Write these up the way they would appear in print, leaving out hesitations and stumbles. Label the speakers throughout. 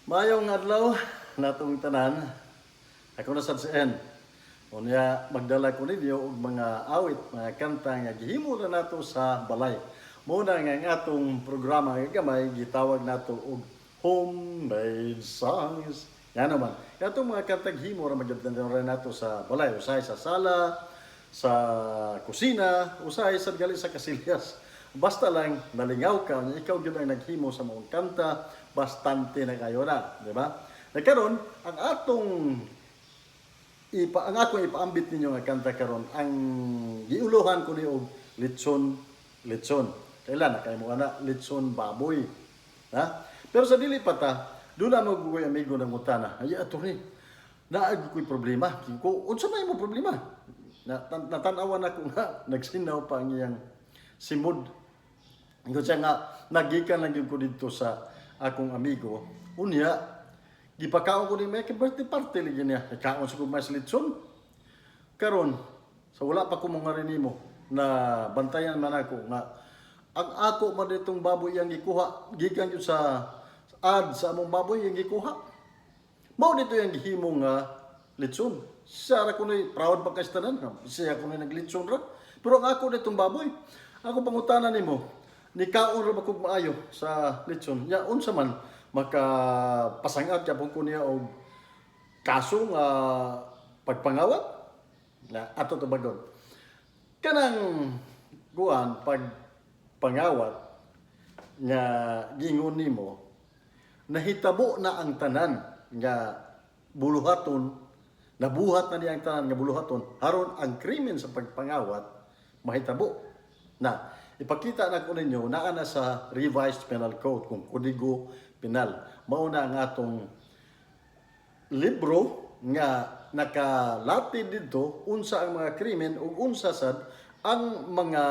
Speaker 1: Mayong adlaw natong tanan. Ako na sad si En. Unya magdala ko ninyo og mga awit, mga kanta nga gihimo na nato sa balay. Muna nga ang atong programa nga gamay gitawag nato og homemade songs. Yan naman. Katong mga kanta gihimo ra magdala nato sa balay, usay sa sala, sa kusina, usay sa gali sa kasilyas. Basta lang nalingaw ka, ikaw gyud ang naghimo sa mga kanta, bastante na kayo na, di ba? Nagkaron ang ang akong ipaambit ninyo nga kanta karon, ang giuluhan ko ni og litson. Kailan na kay mo ana litson baboy. Ha? Pero sa dili pa ta, doon na maggugoy amigo ng mutana. Ay ato ni. Naagi ko'y problema. Ko unsa may mo problema? Natanawan ako nga nagsinaw pa ang iyang simod. Ingon siya nga, nagikan lang yun ko dito sa akong amigo. Unya, gipakaon ko ni may birthday party lagi niya. Ikaon sa kumay litson. Karon, sa wala pa ko mga rinimo na bantayan man ako nga ang ako man ditong baboy yang gikuha, gikan yun sa ad sa among baboy yang gikuha. Mao dito yung gihimo nga litson. Siya ra ko ni proud pagkastanan. Siya ko ni naglitson ra. Pero ang ako ditong baboy, ako pangutana nimo. Nikaon ra ba kog maayo sa litson? Ya unsa man makapasangad gyapon ko niya og kaso nga pagpangawat na ato to bagon. Kanang guan pagpangawat nga gingon nimo nahitabo na ang tanan nga buluhaton, nabuhat na niya ang tanan nga buluhaton aron ang krimen sa pagpangawat mahitabo na. Ipakita na ko ninyo naa na sa revised penal code kung kodigo penal. Mao na ang atong libro nga nakalatid dito unsa ang mga krimen ug unsa sad ang mga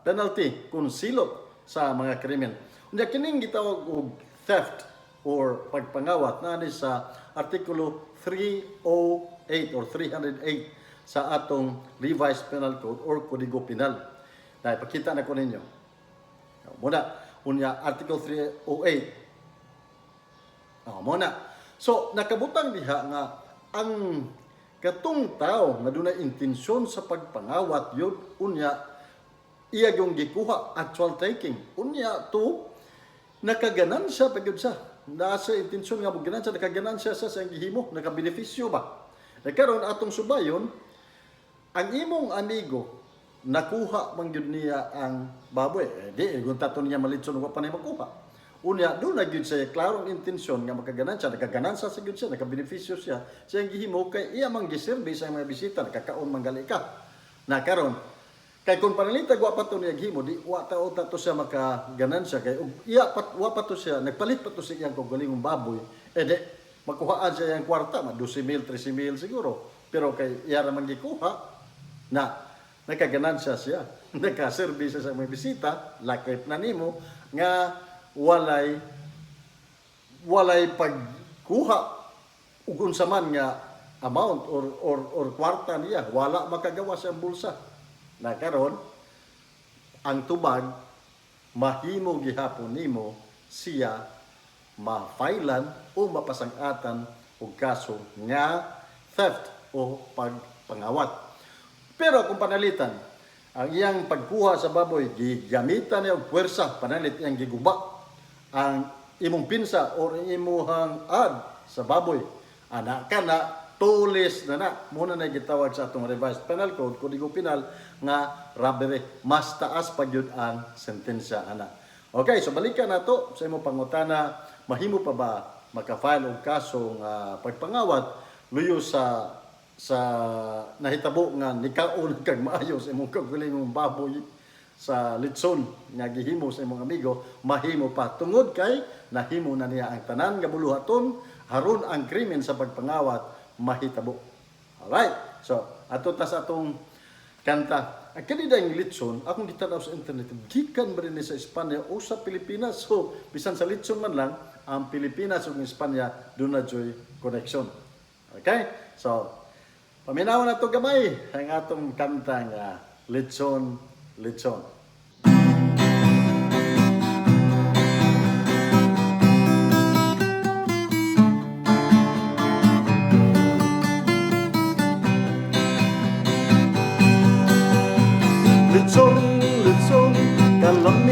Speaker 1: penalty kung silot sa mga krimen. Unya kining gitawag og theft or pagpangawat na ni sa artikulo 308 or 308 sa atong revised penal code or kodigo penal. Dahil pakita na ko ninyo. Muna, unya article 308. Muna. So, nakabutang diha nga ang katong tao nga dunay intensyon sa pagpangawat yun, unya iya yung gikuha, actual taking. Unya to, nakaganansya pagyud sa. Nasa intensyon nga mo ganansya, nakaganansya sa ang gihimo, nakabenepisyo ba? Nagkaroon atong subayon, ang imong amigo, nakuha man gyud niya ang baboy. Di kung taton niya malitson wa pa niya makuha. Unya do na gyud sa klarong intensyon nga makaganansya, nakaganansya sa gyud siya, nakabenepisyo siya. Siya ang gihimo kay iya man giserbi sa mga bisita, nakakaon man gali ka. Na karon kay kung panalita wa pa to niya gihimo, di wa ta to siya makaganansya kay ug iya wa pa to siya, nagpalit pa to siya iyang kaugalingong baboy. Di makuhaan siya yang kwarta, 12,000, 13,000 siguro. Pero kay iya ra man gikuha na nakaganansya siya, nakaserbi siya sa mga bisita, lakip na nimo, nga walay pagkuha ug unsa man nga amount or kwarta niya, wala makagawa sa bulsa. Na karon ang tubag mahimo gihapon nimo siya mafailan o mapasangatan og kaso nga theft o pagpangawat. Pero kung panalitan, ang iyang pagkuha sa baboy, gigamitan niya og puwersa, panalit iyang giguba ang imong pinsa o imuhang ad sa baboy. Anak ka na, tulis na. Muna na gitawag sa atong revised penal code, kodigo penal, nga robbery. Mas taas pa yun ang sentensya, ana. Okay, so balikan na to sa imong pangutana, mahimo pa ba makafile og kasong pagpangawat, luyo sa nahitabo nga nikaon kag maayo sa imong kaugalingong baboy sa litson nga gihimo sa imong amigo, mahimo pa tungod kay nahimo na niya ang tanan nga buluhaton haron ang krimen sa pagpangawat mahitabo. Alright, so ato ta sa atong kanta. Ang kanidang litson akong gitanaw sa internet, gikan ba rin sa Espanya o sa Pilipinas. So bisan sa litson man lang ang Pilipinas ug Espanya doon na joy connection. Okay, so paminaw na to gamay ang atong kanta nga Litson, Litson.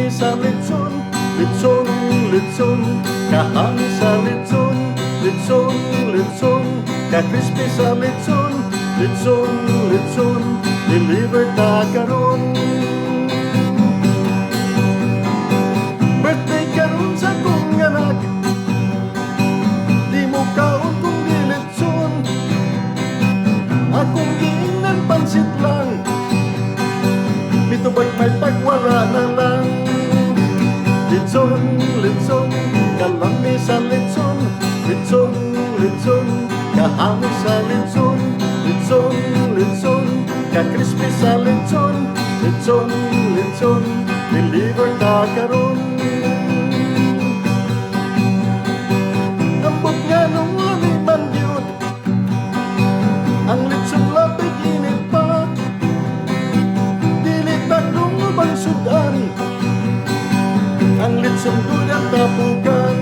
Speaker 1: sa lechon, lechon, lechon, kahangin sa lechon, lechon, lechon, ka-crispy sa lechon, lechon, lechon, deliver ta karon. Birthday karon sa kong anak, di mo kaon kung di lechon, akong giingnan pansit lang, mitubag may pagwala na lang. Lechon, lechon, kalami sa lechon, lechon, lechon, kahangin sa lechon, lechon, lechon, ka-crispy sa lechon, lechon, lechon, deliver ta karon. Ambot nga nung lamiman yun, ang lechon labig init pa, dili taglong ubang sudan, ang lechon gudang tapukan.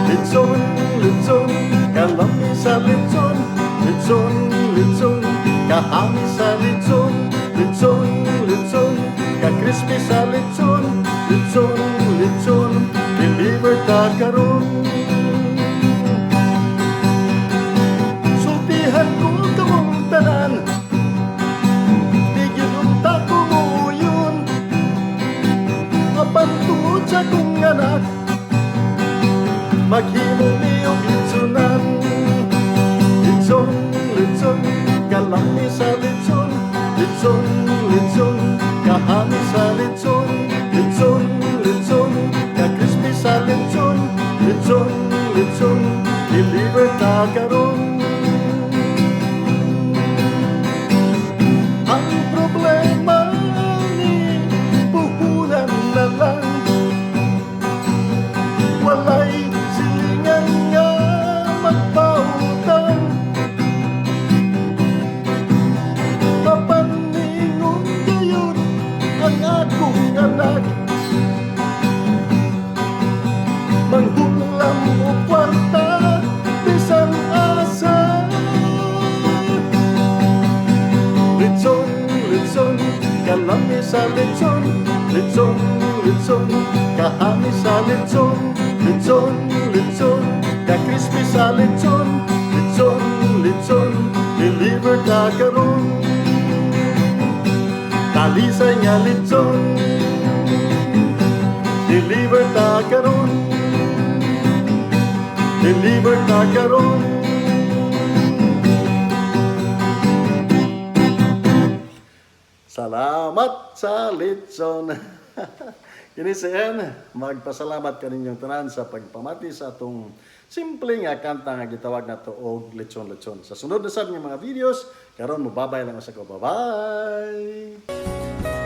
Speaker 1: Lechon, lechon, kalami sa lechon, lechon, lechon, kahangin sa lechon, lechon, lechon, ka-crispy sa lechon, lechon, lechon, deliver ta karon. Sultihan ko kamong tanan, di gyud unta ko muuyon, apan tuod sa kong anak, maghimo niyong litsunan. Litson, litson, kalami sa litson, litson, litson, kahangin sa litson, litson, litson, ka-crispy sa litson, litson, litson, deliver ta karon. Ang problema ni puhunan na lang, walay silingan nga magpautang, mapaningon gayon ang akong anak, manghulam o kwarta bisan asa. Lechon, lechon, kalami sa lechon, lechon, lechon, kahangin sa lechon, lechon, lechon, ka-crispy sa lechon, lechon, lechon, deliver ta karon. Talisay nga lechon, deliver ta karon, deliver ta karon. Salamat sa lechon. Kini siyan, magpasalamat kaninyong tanan sa pagpamati sa atong simple nga kanta nga gitawag nato og lechon-lechon. Sa sunod na sad nga mga videos, karon mobabay lang sa ko. Bye-bye.